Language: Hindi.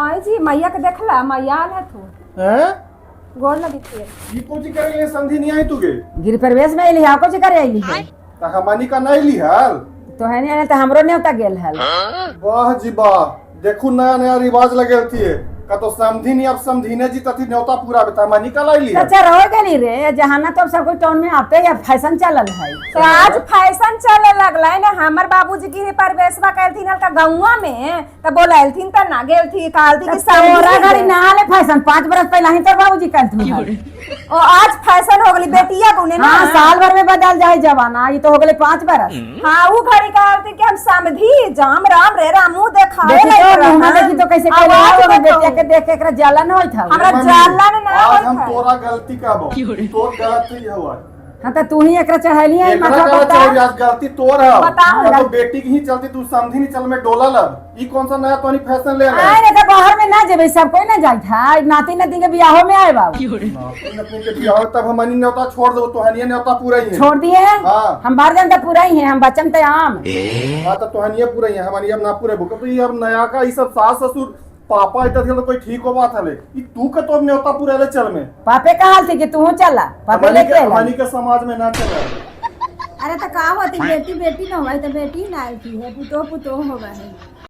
आई जी मैया के देखला मैया आल है तू हैं गोड़ लगी थी। ये कौन ची करे ले समझी नहीं आई तुगे गिर प्रवेश में अइली को करे अइली है ता हमानी का नहीं ली हाल तो है नहीं तो हमरो नेवता गेल हल। वाह जी वाह देखू नया नया रिवाज लगेल थी का तो समझी नहीं अब समझीने जी तथी न्योता पूरा बता मानी का लाई ली अच्छा रह गई रे जहाना तो सब कोई टाउन में आते या फैशन चलल है तो आज फैशन चले लगला है ना हमर बाबूजी की परवेशवा कहलथिन हल्का गौवा में तो बोलैलथिन त ना गेल थी कहलथी कि तोरा घरी ना ले फैशन 5 बरस पहले ही तोर बाबूजी कहलथिन ओ आज फैशन हो गली बेटिया बुने ना। हां साल भर में बदल जाए जमाना ये तो हो गले 5 बरस। हां वो घड़ी कहलथी कि हम समधी जाम राम रे रामू देखाए देखी ले तो मुंह देखी तो कैसे कहले हो बेटिया के देख के एकरा जलन होइत ह हमरा जानला ना आज हम तोरा गलती का बो तोर गलती हुआ हां त तू ही एकरा चढ़ैली है एकरा माथा का पता चोरी आज गलती तोर है बताओ। तो बेटी की ही चलती तू समझी नहीं चल में डोला लब ई कौन सा नया तोनी फैशन ले रहा आए रे तो बाहर में ना जेबे सब कोई ना जाइत है नाती नाती के बियाह में आए बाबू अपने के बियाह तब हमनी न्योता छोड़ दो तो हनिया न्योता पूरा ही है छोड़ दिए हाँ। हम बार जनता पूरा ही है हम बचन ते आम हां तो हनिया पूरा ही है हमारी अब ना पूरे बुक तो ये अब नया का ई सब सास ससुर पापा इतना तो कोई ठीक हो बात हले ई तू का तो न्योता पूरा ले चल में पापे का हाल थी कि तू चला पापे लेके आइला। हमारी के समाज में ना चले अरे तो का होती बेटी बेटी न होई तो बेटी ना आई थी है पुतो पुतो होगा है।